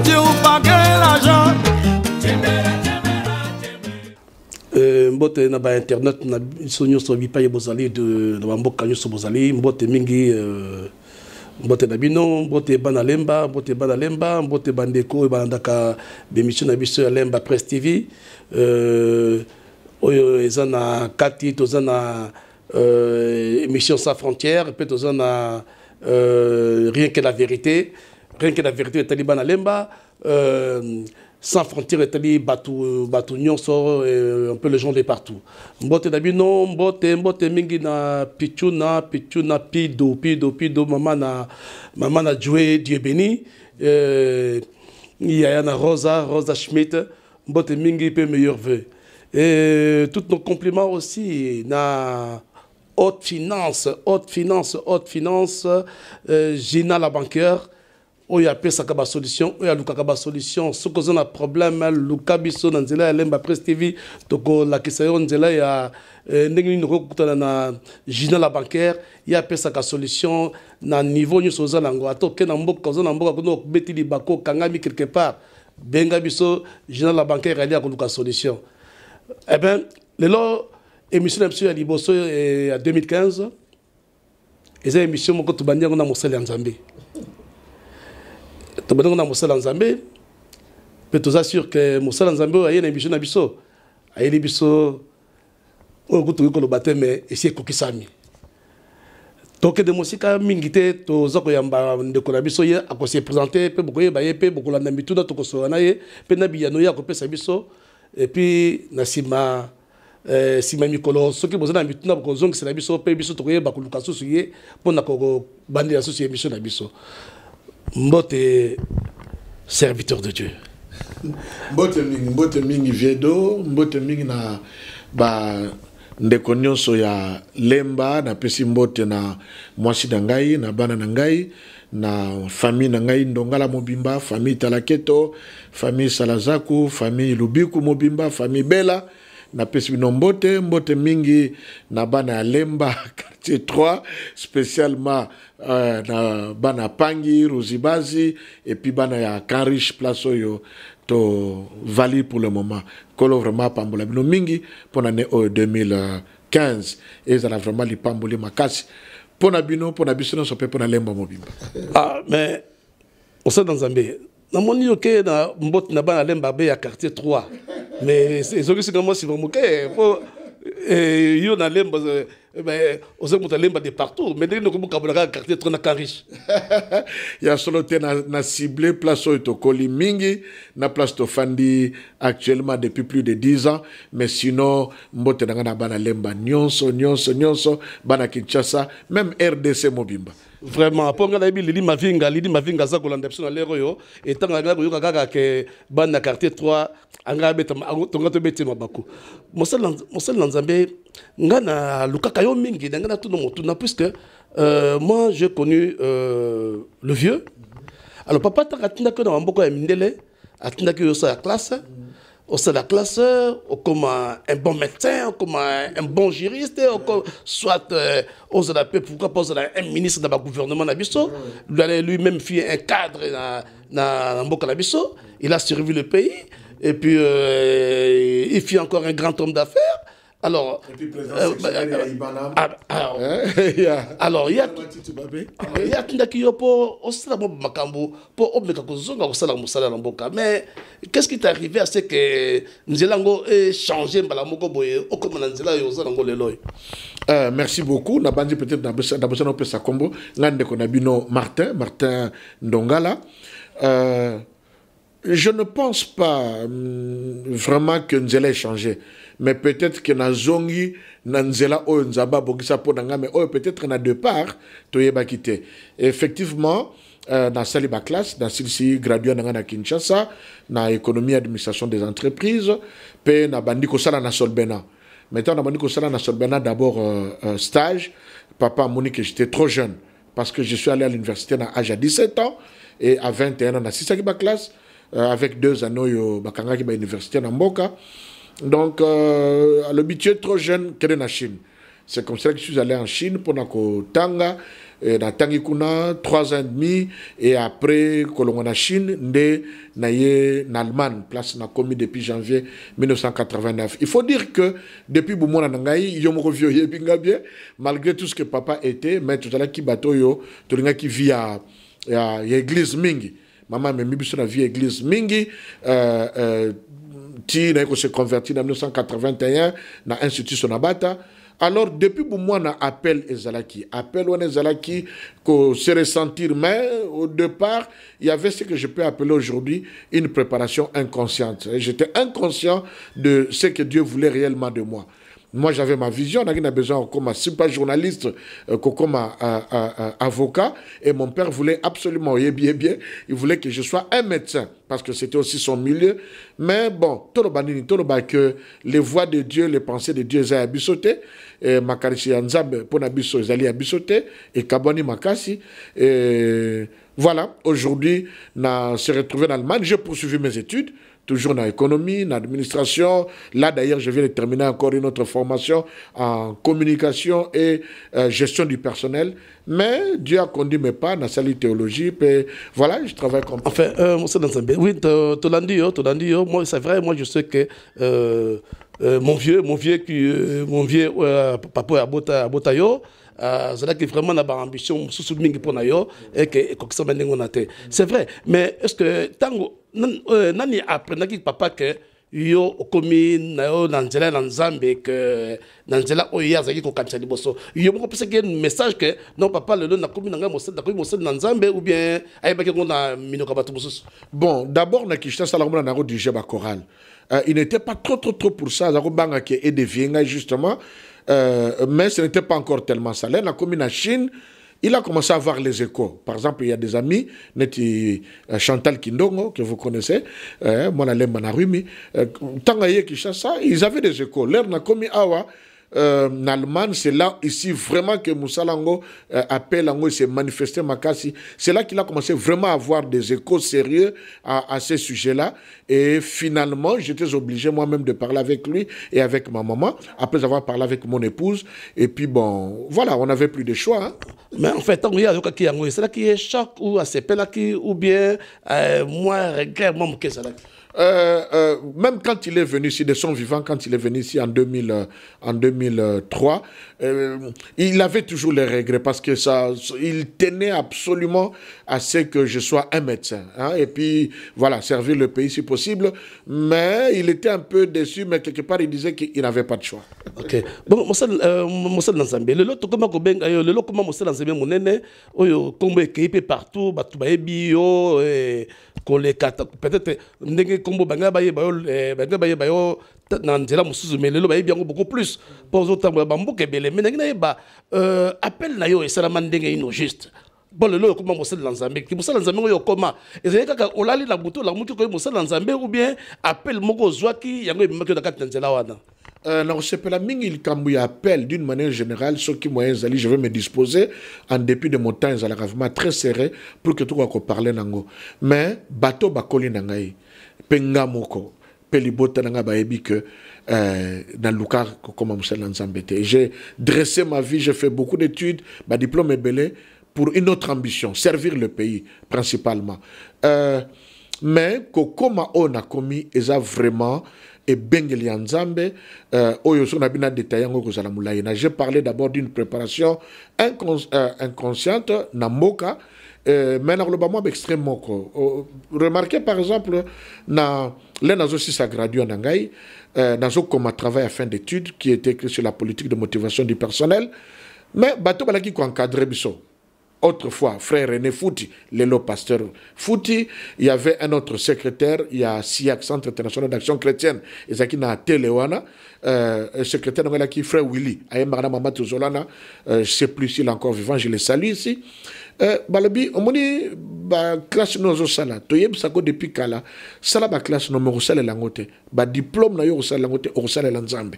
Dieu ou pas que l'argent. Mbote na ba internet na sonyo so bi paye bozali de na mboka nyo so bozali mbote mingi mbote na bino mbote bana lemba mbote bandeko bandaka bemission na biso ya Lemba Presse TV oyo ezana kati tozana émission sans frontières peut tozana rien que la vérité taliban lemba sans frontières etali batu nyonso un peu les gens de partout mbote na bino mbote mingi na pichuna pido mama na Joe Dieu béni yaya na Rosa Schmidt mbote mingi peu meilleur vœu et tous nos compliments aussi na haute finance Gina la banquière oya pesa kaba solution oya luka kaba solution soko zona problème luka biso na nzela ya Lemba Presse TV toko la kisayo nzela ya ndenge ni kokutana na Gina la banquière ya pesa ka solution na niveau nyo za lango atoke na mboka zona mboka kono betili bako kangami quelque part benga biso Gina la banquière ali akoluka solution eh ben lelo émission ya liboso en 2015 eza émission moko tubandiango na mosala nzambe tobandanga na mosala nzambe pe tozassure que mosala nzambe ayena émission na biso ayeli biso o kutu ko lo bateme esi kokisami toke de mosika mingite toza ko yamba ndeko na biso ye akose présenter pe bokoye ba ye pe bokolanda mituna tokoso na ye pe na biyano ya ko pesa biso et puis na sima sima mikolo soki bozana mituna bokozongisa na biso pe biso tokoye ba koluka susu ye pona ko bandira susu émission na biso mbote serviteur de Dieu mbote mingi viedo mbote mingi na ba ndeko nyonso ya Lemba na pesi mbote na mwasi na ngai na bana na ngai na famille na ngai Ndongala Mobimba famille Talaketo famille Salazaku famille Lubiku Mobimba famille Bela na pesi bino mbote mingi na bana ya Lemba quartier 3 spécialement na bana Pangi Rozibazi et puis bana ya Kanrich place oyo to vali pour le moment kolo vraiment pambola bino mingi pour l'année 2015 et ça a vraiment li pamboli makasi pour na bino pour na biso no sope pour na Lemba Mobimba mais on sait dans Zambie na moni yoke na mbot na bana Lemba be ya quartier 3 mais c'est aussi comme moi si vous moquez pour yo na Lemba ben on sait que Lemba de partout mais dès que nous kabula quartier 3 na Kanrich ya solo te na ciblé place oyo to koli mingi na place to fandi actuellement depuis plus de 10 ans mais sinon mbote na bana Lemba nyonso bana Kinshasa même RDC Mobimba vraiment pour nga nabi lili mavinga za kolanda biso na lero yo etanga nga koyoka kaka ke bana quartier 3 anga beta tonga to beti mabako mosala nzambe nga na lukaka yo mingi nga na tuno motuna puisque moi j'ai connu le vieux alors papa takatinda ko na mboko ya mindele atinda ko yo sa classe au sein de la classe, comme un bon médecin, comme un bon juriste, soit aux ADP, pourquoi pas un ministre dans le gouvernement d'Abisso, lui-même fait un cadre dans Mboka d'Abisso, il a survécu le pays, et puis il fait encore un grand homme d'affaires. Alors, alors, il y a qui pour mais qu'est-ce qui t'est arrivé à ce que nous allons changer merci beaucoup. On a peut-être Martin Ndongala. Je ne pense pas vraiment que nous allons changer. Mais peut-être que na zongi nanzela o nzaba bogisa po nanga mais peut-être na deux parts toyeba kité. Effectivement dans saliba classe dans celle-ci gradué na Kinshasa na économie administration des entreprises pe na bandiko sala na Solbena. Maintenant na bandiko sala na Solbena d'abord stage papa moni que j'étais trop jeune parce que je suis allé à l'université à l'âge de 17 ans et à 21 ans na saliba classe avec 2 années yo bakanga ki ba université na Mboka. Donc, l'habitude trop jeune qu'elle est en Chine. C'est comme ça que je suis allé en Chine pour Tanga. na tangi kuna 3 ans et demi et après kolongo na Chine nde na ye na Allemagne place na commis depuis janvier 1989. Il faut dire que depuis Boumona Nangai yo moko vieux yebinga bien malgré tout ce que papa était mais tout à l'heure qui bateau yo to linga qui vit à église mingi maman me mibiso na vie église mingi ti na ko se converti en 1981 na institut Sonabata. Alors, depuis que moi, appel Ezalaki, appel on Ezalaki, que se ressentir, mais au départ, il y avait ce que je peux appeler aujourd'hui une préparation inconsciente. J'étais inconscient de ce que Dieu voulait réellement de moi. Moi, j'avais ma vision, on a besoin comme pas journaliste, comme avocat, et mon père voulait absolument, il voulait que je sois un médecin, parce que c'était aussi son milieu. Mais bon, que les voix de Dieu, les pensées de Dieu, ont abissoté, et Makarishi Yanzab, pour Nabiso, ils allaient abissoté, et Kabani Makasi, et voilà, aujourd'hui, on s'est retrouvé en Allemagne, j'ai poursuivi mes études, toujours dans l'économie, dans l'administration. Là, d'ailleurs, je viens de terminer encore une autre formation en communication et gestion du personnel. Mais Dieu a conduit mes pas dans la salle de théologie. Et voilà, je travaille comme... Enfin, oui, moi, c'est vrai, moi, je sais que mon vieux papa Abotayo, c'est vraiment une ambition et que c'est vrai, mais est-ce que nani apprenait que papa que yo komi na yo nanzela nanzambe que nanzela oya zaki ko kamisa liboso yo mo penser que message que non papa le na komi nanga mosel nanzambe ou bien ayeba que on a minoka batu bosus. Bon, d'abord na kishta salamona na du jeba choral. Il n'était pas trop pour ça, za ko banga que et devienga justement. Mais ce n'était pas encore tellement ça. Là, comme en Chine, il a commencé à avoir les échos. Par exemple, il y a des amis, Chantal Kindongo, que vous connaissez, moi, ils avaient des échos. L'air n'a commis awa. En Allemagne, c'est là, ici, vraiment que Moussa Lango appelle Lango et s'est manifesté Makassi. C'est là qu'il a commencé vraiment à avoir des échos sérieux à ces sujets-là. Et finalement, j'étais obligé moi-même de parler avec lui et avec ma maman, après avoir parlé avec mon épouse. Et puis bon, voilà, on n'avait plus de choix. Hein. Mais en fait, c'est là qui est choc ou à ou bien moi, regrette, moi, que ça là. Même quand il est venu ici, de son vivant, quand il est venu ici en 2003, il avait toujours les regrets parce que il tenait absolument à ce que je sois un médecin. Hein, et puis, voilà, servir le pays si possible. Mais il était un peu déçu, mais quelque part, il disait qu'il n'avait pas de choix. Ok. Bon, Moussa Nanzambe, le lot, comment Moussa Nanzambe, mon aîné, comment il partout, Batoubaébio, peut-être, Kombo banga baye bayo nanzela musuzu melelo baye bien beaucoup plus pour autant bamboke belé mais na ba appel na yo et ça mandenge ino juste bon le lo comment Moussa Nanzambe ki Moussa Nanzambe yo comment et c'est kaka olali la buto la mutu ko Moussa Nanzambe ou bien appel moko zwaki yango ebimaki na kati nanzela wana. Non, c'est pas la mingue, il appelle d'une manière générale, ceux qui moyens ali, je vais me disposer, en dépit de mon temps, ils allaient vraiment très serré pour que tout le monde parle nango. Mais, bateau bakoli nangai, penga moko, pelibota nanga baebi que, dans le cas, comme Moussa Nanzambe. J'ai dressé ma vie, j'ai fait beaucoup d'études, ma diplôme est belé, pour une autre ambition, servir le pays, principalement. Mais, comme on a commis, ils ont vraiment, et Bengeli Nzambe, j'ai parlé d'abord d'une préparation inconsciente, Namoka, mais globalement extrêmement. Remarquez par exemple, l'un aussi sa gradué en Angaï, comme un travail à fin d'études qui était écrit sur la politique de motivation du personnel, mais bateau balaki ko encadré biso. Autrefois, frère René Fouti, l'élo pasteur Fouti, il y avait un autre secrétaire, il y a SIAC, Centre international d'action chrétienne, et ça qui n'a Téléwana, secrétaire qui frère Willy, Aïmara Mamatou Zolana, je ne sais plus s'il est encore vivant, je le salue ici. Balabi, on m'a dit, classe nozo sala, toyeb sako depuis kala, sala ba classe no me sala langote, ba diplôme na yo sala langote, o sala lanzambe.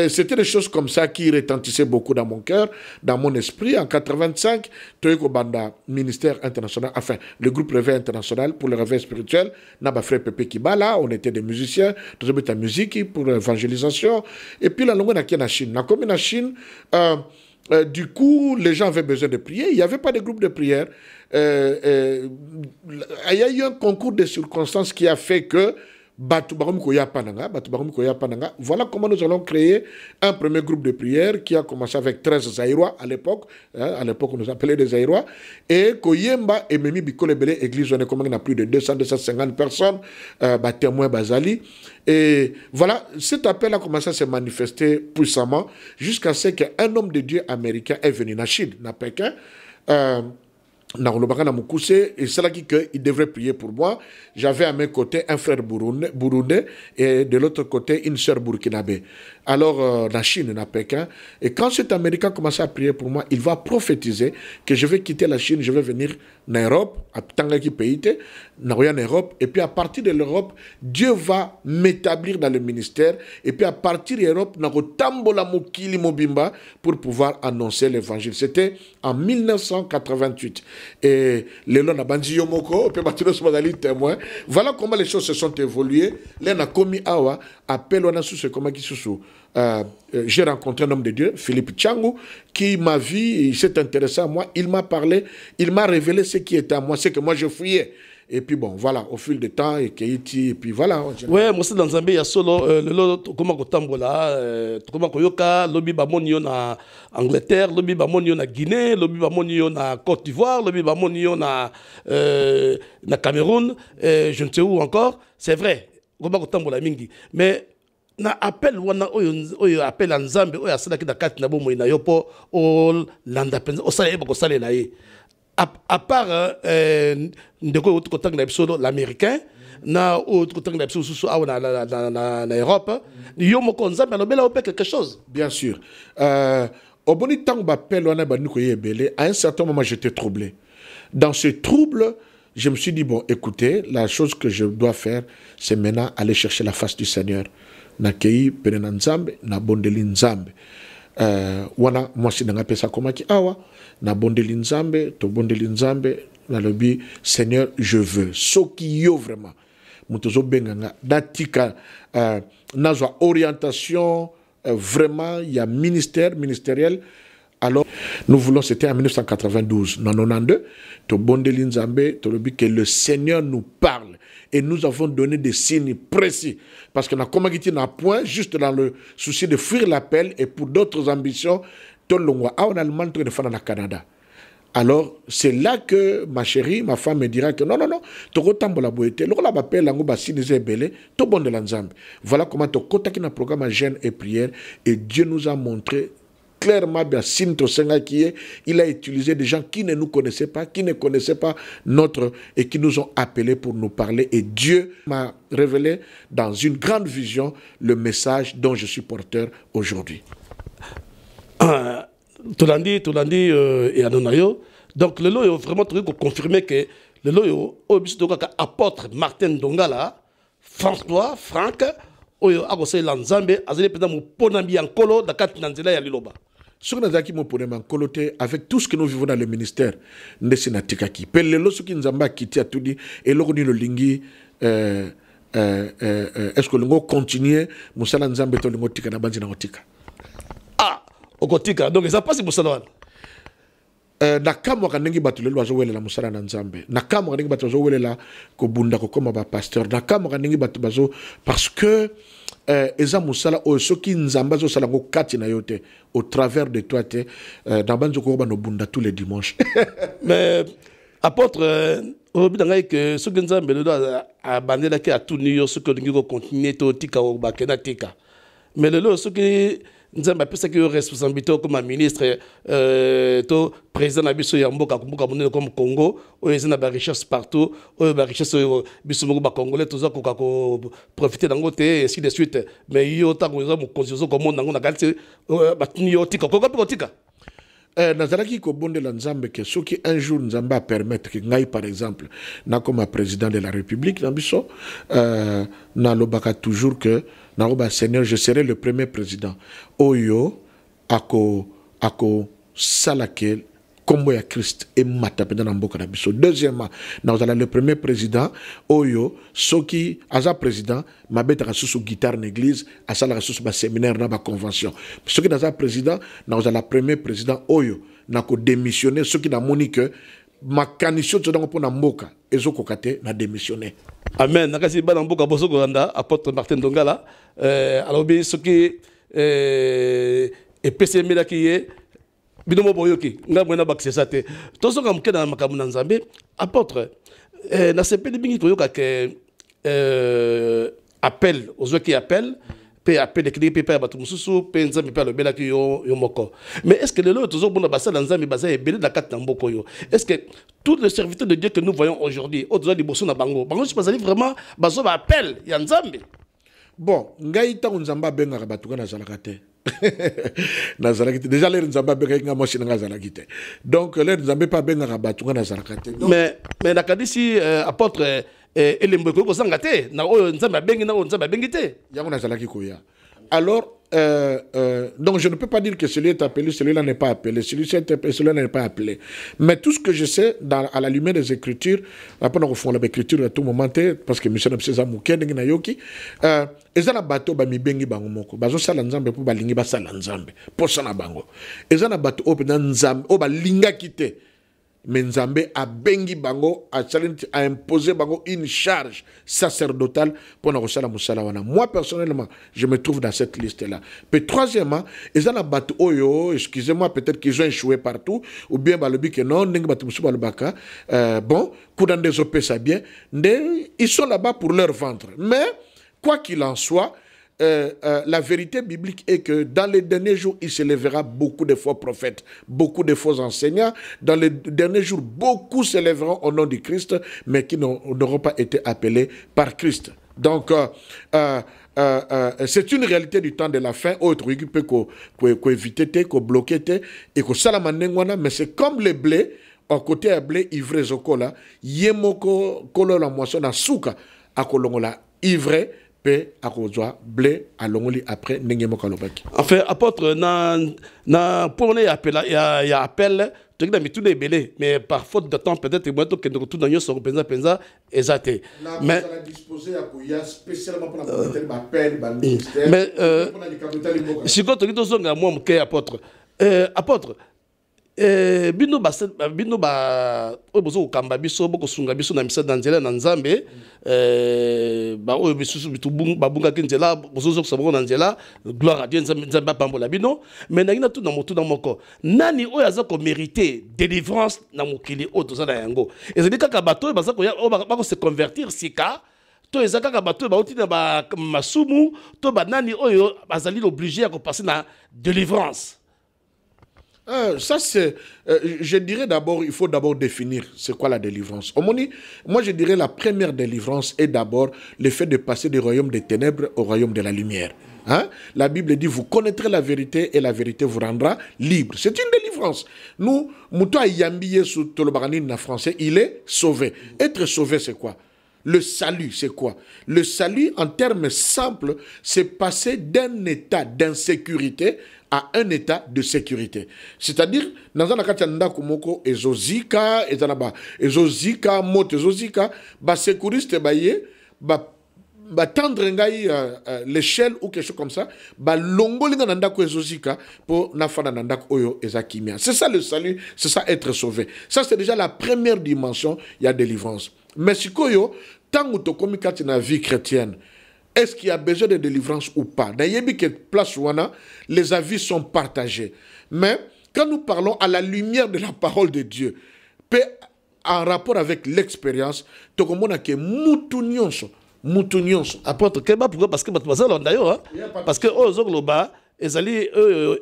C'était des choses comme ça qui retentissaient beaucoup dans mon cœur, dans mon esprit. En 85, toyeko banda ministère international, enfin le groupe Réveil international pour le réveil spirituel, na ba frère Pepe Kibala, on était des musiciens, tous la musique pour l'évangélisation. Et puis la langue na Chine, na comme na Chine. du coup, les gens avaient besoin de prier. Il n'y avait pas de groupe de prière. Il y a eu un concours de circonstances qui a fait que voilà comment nous allons créer un premier groupe de prière qui a commencé avec 13 Zaïrois à l'époque. À l'époque, on nous appelait des Zaïrois. Et Koyemba et Memi Bikolebele, église, on a plus de 200-250 personnes, témoins Bazali. Et voilà, cet appel a commencé à se manifester puissamment jusqu'à ce qu'un homme de Dieu américain est venu à Chine, à Pékin. Et c'est là qu'il devrait prier pour moi. J'avais à mes côtés un frère burundais et de l'autre côté une sœur burkinabé. Alors, la Chine, à Pékin. Et quand cet Américain commençait à prier pour moi, il va prophétiser que je vais quitter la Chine, je vais venir en Europe, à Tangaki pays, en Europe. Et puis à partir de l'Europe, Dieu va m'établir dans le ministère. Et puis à partir de l'Europe, pour pouvoir annoncer l'évangile. C'était en 1988. Et les lois n'abandit yomoko, témoin. Voilà comment les choses se sont évoluées. Là, on a commis awa, appel on a sous ce comment qui sous. J'ai rencontré un homme de Dieu, Philippe Tchangou, qui m'a vu, il s'est intéressé à moi, il m'a parlé, il m'a révélé ce qui était à moi, ce que moi je fouillais. Et puis bon, voilà, au fil du temps, et puis voilà. Ouais, moi c'est dans Zambie, il y a solo, comment Kotambola, comment Koyoka, lobby Bamonio na Angleterre, lobby Bamonio na Guinée, lobby Bamonio na Côte d'Ivoire, lobby Bamonio na Cameroun, je ne sais où encore, c'est vrai, comment Kotambola mingi. Mais na appel wana oyo appel en Zambie oyo asala ki na kati na bomo ina yopo o landa penza o sala eba ko sala na ye à part ndeko autre côté na episode l'américain na autre côté na episode sous na Europe yo moko Nzambe alobela opé quelque chose bien sûr au boni temps appel wana ba niko yebele à un certain moment j'étais troublé dans ce trouble. Je me suis dit, bon, écoutez, la chose que je dois faire, c'est maintenant aller chercher la face du Seigneur. Na kei penena Nzambe, na bondeli Nzambe. Wana, moi, si n'a pas ça comme qui awa, na bondeli Nzambe, to bondeli Nzambe, na lobi, Seigneur, je veux. So qui yo vraiment. Mutozo benganga, datika, nazwa orientation, vraiment, il y a ministériel. Alors, nous voulons, c'était en 1992, en 92, que le Seigneur nous parle. Et nous avons donné des signes précis. Parce qu'on a commencé un point, juste dans le souci de fuir l'appel, et pour d'autres ambitions, en Allemagne, de faire au Canada. Alors, c'est là que ma chérie, ma femme me dira que non, tu as la boîte, voilà comment tu as un programme à jeûne et prière, et Dieu nous a montré clairement, il a utilisé des gens qui ne nous connaissaient pas, qui ne connaissaient pas notre, et qui nous ont appelés pour nous parler. Et Dieu m'a révélé dans une grande vision le message dont je suis porteur aujourd'hui. Tu l'as dit, et Anonayo. Donc, le lot est vraiment confirmé que le lot est apôtre Martin Dongala, François, Franck, oyo akosai la Nzambe azali penda moponambi ya nkolo na kati na nzela ya liloba soki nazalaki moponambi ya nkolo te avec tout ce que nous vivons dans le ministère ndesi natikaki mpe lelo soki Nzambe akiti atudi eloko nini olingi est-ce que olingo continuer mosala Nzambe to olingo tika na banzi na kotika okotika donc eza pasi mosala wana nakamwaka ndenge bato lelo bazowelela mosala na Nzambe nakamwaka ndenge bato bazowelela kobunda kokoma bapasteur nakamwaka ndenge bato bazo parce que eza mosala oyo soki Nzambe azosala ngo kati na yo te au travers de toi te na banzo kokoba nobunda tous les dimanches mais apôtre obi ngai que soki Nzambe lelo abandelaki atuni yo soki olingi kocontinue to tika obakena tika mais lelo soki Nzambe apesaki yo responsabilité comme ministre to président na biso ya mboka kumbuka monene comme Congo oyo eza na ba richesse partout oyo ba richesse oyo biso moko ba congolais toza koka ko profiter dango te ainsi de suite mais yo tango eza mokonzi ozo komona ngo na kati batuni yo tika koka pe tika nazalaki kobondela Nzambe ke soki un jour Nzambe a permettre que ngai par exemple na comme président de la République na biso na lobaka toujours que naroba Seigneur je serai le premier président oyo ako salake Combo ya Christ et matapenda na mboka na biso. Deuxièmement, nous avons le premier président Oyo soki aza président mabeta sous guitare l'église asala sous ba séminaire na ba convention. Soki naza président nous avons le premier président Oyo na ko démissionner soki na monique makanisho tsodango pona mboka ezoko kate na démissionner. Amen. Nakasi bana mboka boso kolanda apôtre Martin Dongala alors bi soki EPCM la kiye binomo boyoki nga mwena bakisesa te tozoka muke na makamu na Nzambe apôtre na sepeli bingi koyoka ke appel ozoki appel pe appel ekili pe pa batu mususu pe Nzambe pe alobela ki yo moko mais est-ce que le lot tozobona basala Nzambe basa ebele na kati na mboko yo est-ce que tous les serviteurs de Dieu que nous voyons aujourd'hui au-delà du bosso na bango je pense vraiment baso ba appel ya Nzambe bon ngai ta Nzamba benga batu kana zalaka te déjà les Nzamba benga nga moshi nga zalaki te donc les Nzamba pas benga batu kana zalaka te mais nakadisi apôtre elembo ko sanga te na oyo Nzamba bengi na Nzamba bengi te yango na zalaki ko ya alors donc je ne peux pas dire que celui est appelé, celui-là n'est pas appelé, celui-là n'est pas appelé. Mais tout ce que je sais, à la lumière des Écritures, après on refond l'écriture à tout moment, parce que Michel Abseza Mouken, Nayoki, ezana bateau ba mi bengi bango moko, bazo sala Nzambe pour balingi ba sala Nzambe, pour sana bango. Ezana bateau o pena Nzambe, o ba linga kite. Mais Nzambe a bengi bango, a imposé bango une charge sacerdotale pour na kosala musala wana. Moi personnellement, je me trouve dans cette liste-là. Puis troisièmement, ils ont battu oyo, excusez-moi, peut-être qu'ils ont échoué partout, ou bien balobi que non, n'eng battu musu balobaka. Bon, coudant des opé ça bien, ils sont là-bas pour leur ventre. Mais quoi qu'il en soit, la vérité biblique est que dans les derniers jours, il se lèvera beaucoup de faux prophètes, beaucoup de faux enseignants. Dans les derniers jours, beaucoup se lèveront au nom du Christ, mais qui n'auront pas été appelés par Christ. Donc, c'est une réalité du temps de la fin. Autre qui peut éviter, qu'on bloquer, et qu'on salamanengwana, mais c'est comme le blé, au côté à blé, ivré zokola, yemoko kolo la moisson na souka, à kolongola ivré, à blé à l'ongoli après n'engemo kalobaki. Enfin apôtre na pour les appel il y a appel tu as mis tout les belé mais par faute de temps peut-être moi que nous tout dans sur penza exacté mais disposer à couilla spécialement pour la appel ministère mais si quand tu zonga moi mon apôtre apôtre bino ba obozo kamba biso boko sunga biso na misa danzela na Nzambe ba oyo biso bitu babunga kinzela bozo saboko na nzela gloire à Dieu Nzambe pambola bino mais na ina tout na motu na moko nani oyo azako mériter délivrance na mokili oyo tozala yango ezali kaka bato bazako ba se convertir sika to ezaka kaka bato ba otina ba masumu to ba nani oyo bazali obligé à passer na délivrance. Ça c'est, je dirais d'abord, il faut d'abord définir c'est quoi la délivrance. Moi je dirais la première délivrance est d'abord le fait de passer du royaume des ténèbres au royaume de la lumière. Hein? La Bible dit vous connaîtrez la vérité et la vérité vous rendra libre. C'est une délivrance. Nous, Moutoua Yambiye sous Tolobarani en français, il est sauvé. Être sauvé c'est quoi? Le salut, c'est quoi? Le salut, en termes simples, c'est passer d'un état d'insécurité à un état de sécurité. C'est-à-dire, dans un cas kumoko ezozika, ezozika, mot ezozika, ba sécuriste baye, ba tendre ngai l'échelle ou quelque chose comme ça, ba longoli na ndako ezozika pour nafana na ndako oyo ezakimia. C'est ça le salut, c'est ça être sauvé. Ça c'est déjà la première dimension, il y a délivrance. Mais sikoyo, tant que tu komi kati na vie chrétienne, est-ce qu'il y a besoin de délivrance ou pas? Dans place wana, les avis sont partagés. Mais quand nous parlons à la lumière de la parole de Dieu, en rapport avec l'expérience, tu comprends que mutu nyonso. Apôtre, pourquoi? Parce que parce que ozogloba ezali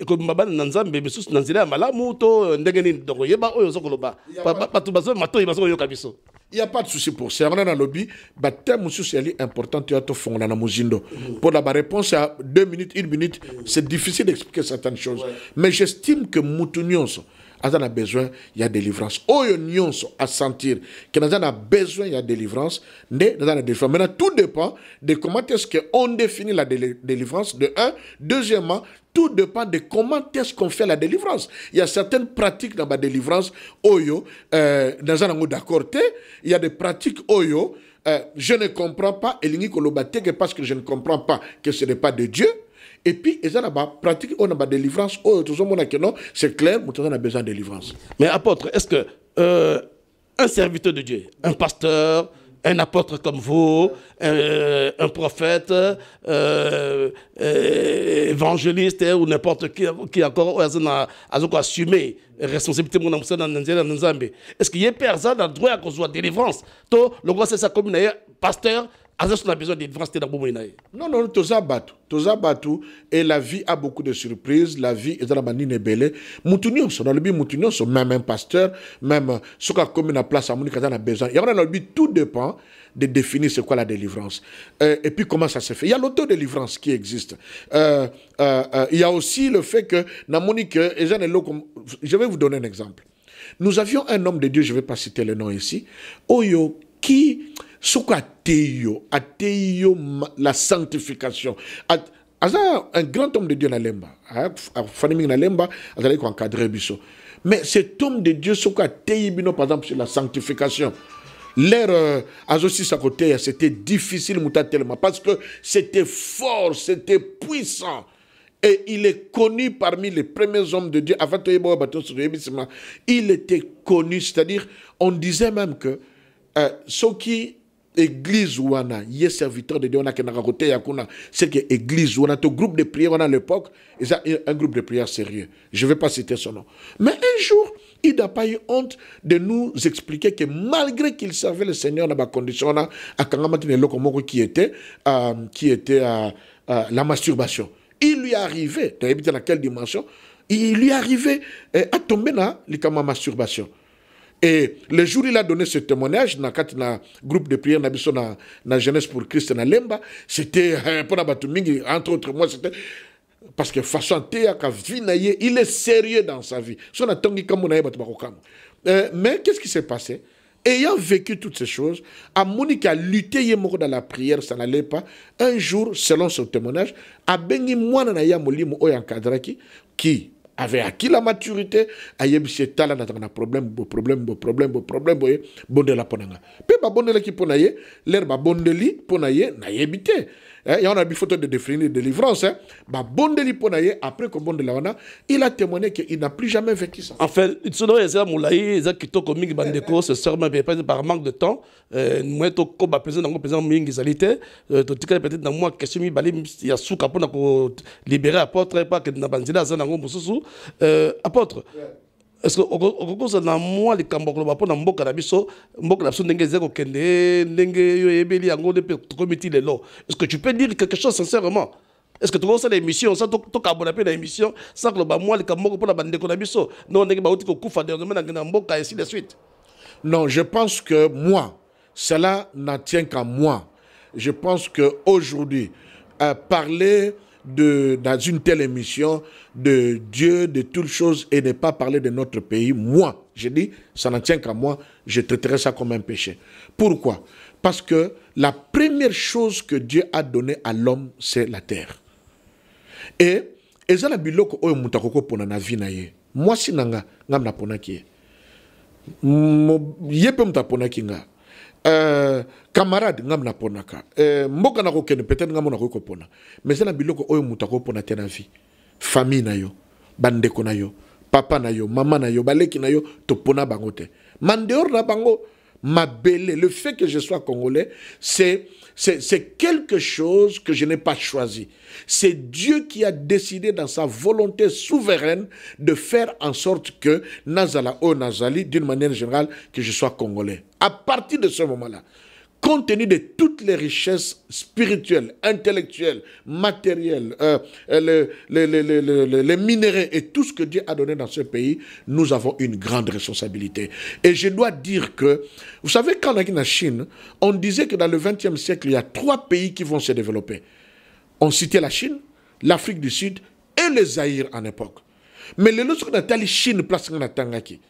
ekomaba na Nzambe misusu na nzela ya malamu to ndenge nini donc yeba oyo ozogloba batu bazo matoyi bazo yoka biso. Il n'y a pas de souci pour ça. On a dans le lobby, thème important, tu as tout fond dans la mozindo. Pour la réponse à 2 minutes, 1 minute, c'est difficile d'expliquer certaines choses. Ouais. Mais j'estime que Moutounions, on a besoin, il y a délivrance. Oyo nyonso à sentir que nous avons besoin, il y a délivrance. Maintenant, tout dépend de comment est-ce qu'on définit la délivrance, de un. Deuxièmement, tout dépend de comment est-ce qu'on fait la délivrance. Il y a certaines pratiques dans la délivrance, oyo, nous avons d'accord, il y a des pratiques, oyo, je ne comprends pas, et parce que je ne comprends pas que ce n'est pas de Dieu. Et puis, ils ont pratique, on a la délivrance. Oh, tout le monde a que non, c'est clair, mais on a besoin de délivrance. Mais apôtre, est-ce que un serviteur de Dieu, un pasteur, un apôtre comme vous, un prophète, évangéliste ou n'importe qui encore a assumé responsabilité mon est-ce qu'il y a personne dans le droit à qu'on soit délivrance? Le roi c'est ça comme pasteur. On a besoin de délivrance. Non, non, toza batu, et la vie a beaucoup de surprises, la vie est dans la manine belle. Moutounion, dans le but moutounion, même un pasteur, même ce qu'a comme une place à Monica, on a besoin. Il y a dans le but, tout dépend de définir c'est quoi la délivrance. Et puis comment ça se fait. Il y a l'autodélivrance qui existe. Il y a aussi le fait que, dans Monique, je vais vous donner un exemple. Nous avions un homme de Dieu, je ne vais pas citer le nom ici, Oyo, qui... Ateyo, la sanctification. Un grand homme de Dieu, Nalemba. Faniming Nalemba, il a encadré Bisso. Mais cet homme de Dieu, par exemple, sur la sanctification. L'air aussi sa côté, c'était difficile, tellement, parce que c'était fort, c'était puissant. Et il est connu parmi les premiers hommes de Dieu. Il était connu, c'est-à-dire, on disait même que ceux qui église ouana, y serviteur de Dieu, on a côté yakuna, c'est que église ouana, tout groupe de prière on a à l'époque, ils ont un groupe de prière sérieux. Je ne vais pas citer son nom. Mais un jour, il n'a pas eu honte de nous expliquer que malgré qu'il servait le Seigneur dans la condition à Kangamatine Lokomoko qui était la masturbation. Il lui est arrivé, tu as dans quelle dimension? Il lui est arrivé à tomber dans la masturbation. Et le jour où il a donné ce témoignage, dans le groupe de prière, dans la Jeunesse pour Christ, dans Lemba, c'était, entre autres, moi, c'était parce que façon il est sérieux dans sa vie. Mais qu'est-ce qui s'est passé? Ayant vécu toutes ces choses, à Monique a lutté dans la prière, ça n'allait pas. Un jour, selon son témoignage, à Bengi Mouana Molimo Oyankadraki, qui avait acquis la maturité, ayebise tala na problème, bonde la ponanga. Pe ba bonde la ki ponaye, l'air ba bonde li ponaye na yebite. Il y a une photo de définir délivrance. Ba bonde li ponaye après que bonde la wana, il a témoigné qu'il n'a plus jamais vécu ça. En fait, il y a moulaï, il y a kitoko mingi bandeko, ce sort mais par manque de temps, moi to ko ba présent dans présent mingi zalité, to tika peut-être dans moi question mi bali ya souka pour na ko libérer apôtre pas que na banzila za nango mususu. Apôtre, est-ce que au cause de moi les camboklo pour na mboka na biso ndenge zeko kende ndenge yo ebeli yango de comité les lois. Est-ce que tu peux dire quelque chose sincèrement? Est-ce que tu vois ça l'émission ça to kabona pe na émission sans que ba moi les camboklo pour na bandeko na biso non ndenge ba uti ko kufa dernièrement na mboka ainsi de suite? Non, je pense que moi cela n'en tient qu'à moi. Je pense que aujourd'hui parler dans une telle émission de Dieu, de toutes choses et ne pas parler de notre pays, moi, je dis, ça n'en tient qu'à moi, je traiterai ça comme un péché. Pourquoi? Parce que la première chose que Dieu a donnée à l'homme, c'est la terre. Et ça la biloko oyo mutakoko pona na vie na ye. Moi si nanga ngam na pona ki. Yepe mutapona kinga. Camarade ngam na ponaka mboka na kokene peut-être ngam na kokopona mais na biloko oyo mutako pona te na vie famille na yo bandeko na yo papa na yo mama na yo baleki na yo to pona bango te mandeur na bango mabele le fait que je sois congolais c'est quelque chose que je n'ai pas choisi. C'est Dieu qui a décidé dans sa volonté souveraine de faire en sorte que Nazala o Nazali, d'une manière générale, que je sois congolais. À partir de ce moment-là, compte tenu de toutes les richesses spirituelles, intellectuelles, matérielles, les minéraux et tout ce que Dieu a donné dans ce pays, nous avons une grande responsabilité. Et je dois dire que, vous savez, quand on est en Chine, on disait que dans le XXe siècle, il y a 3 pays qui vont se développer. On citait la Chine, l'Afrique du Sud et le Zaïre en époque. Mais le lot, c'est que Chine, place qu'on a tangaki.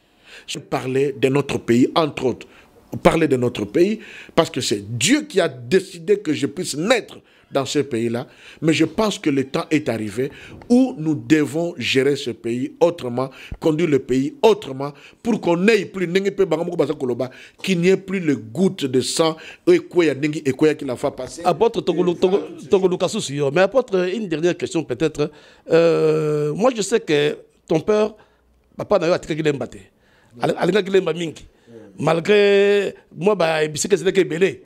Je parlais de notre pays, entre autres. Parler de notre pays, parce que c'est Dieu qui a décidé que je puisse naître dans ce pays-là. Mais je pense que le temps est arrivé où nous devons gérer ce pays autrement, conduire le pays autrement, pour qu'on n'ait plus, qu'il n'y ait plus le goutte de sang et quoi qu'il a fait passer. Apôtre mais apôtre, une dernière question peut-être. Moi, je sais que ton père, papa n'a pas été mbatté. Malgré moi, c'était belé.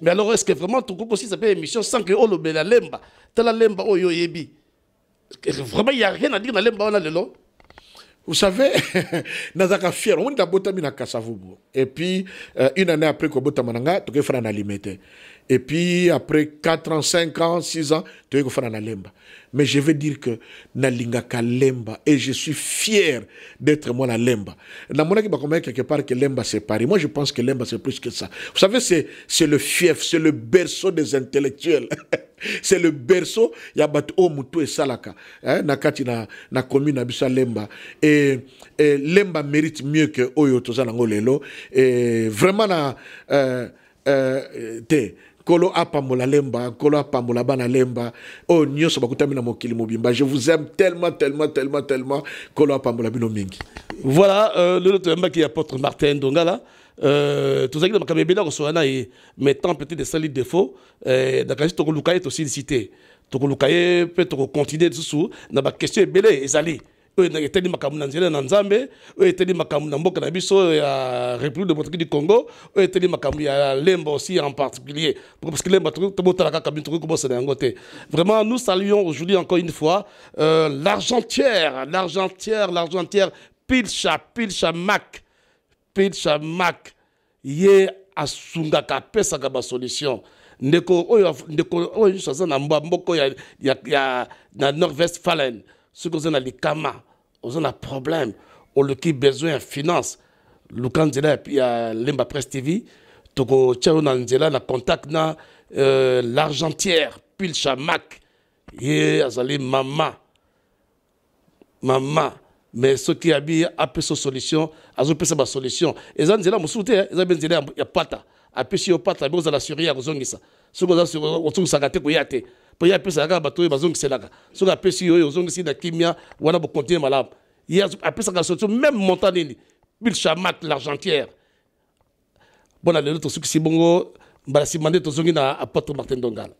Mais alors, est-ce que vraiment, tout aussi, ça fait émission sans que on la lemba, la lemba, oh yo yebi. Vraiment, il n'y a rien à dire dans la lemba, on a le long. Vous savez, Nazaka fier, on a botamina Kassavubu. Et puis, une année après que botamananga, tu peux faire un alimentaire. Et puis, après 4 ans, 5 ans, 6 ans, tu peux faire un lemba. Mais je veux dire que Nalingaka lemba, et je suis fier d'être moi la lemba. Dans mon équipe, quelque part que lemba c'est Paris. Moi, je pense que lemba c'est plus que ça. Vous savez, c'est le fief, c'est le berceau des intellectuels. C'est le berceau, il y a Bato Mutu et Salaka. Nakati na commune Abissa Lemba. Et Lemba mérite mieux que Oyo Tozanango Lelo. Et vraiment, Kolo apamola lemba, kolo apamola bana lemba. Oh, nyoso bakutamina mokili mobimba. Je vous aime tellement, tellement, tellement, tellement. Kolo apamola bino mingi. Voilà, le lemba qui apporte Martin Dongala. Tout ça qui est dans le Kamebela, mais tant peut-être des salides défauts. D'accord, si tu as aussi cité, tu as peut-être continuer dessous. Dans la question est belle et zali. Eux étaient des makamuna nzambe, eux étaient des makamuna mboka na biso ya République démocratique du Congo, eux étaient des makamuna lemba aussi en particulier. Parce que lemba tout talaka kabin tout comment c'est dangote. Vraiment, nous saluons aujourd'hui encore une fois l'argentière, pilcha mac, ye asungaka pesa ka ba solution. Ndeko oyo chaza na mboko ya na Nord-Westphalen. Ce que vous avez likama, vous avez un problème, on a besoin de finance. Le candidat puis à Lemba Press TV, toko tchao nanzela na contact na l'argentière Pilcha Mac, ye azali mama, mais ce qui a bien appelé sa solution, azo pesa ba solution. Et zanzela musute, eza benzela ya pata, apesi yo pata, boza la suria kozongisa. Ce que vous avez on sagate ko yate. Pour y appeler ça, bateau, bazong c'est là. Sur la PC, ils ont ici la kimia, ou on a beaucoup continuer malade. Il y a après ça, même montagne, Bill Chamat, l'argentière. Bon, allez, l'autre, ce qui c'est bon, bah, si mandé, tu as apporté Martin Dongal.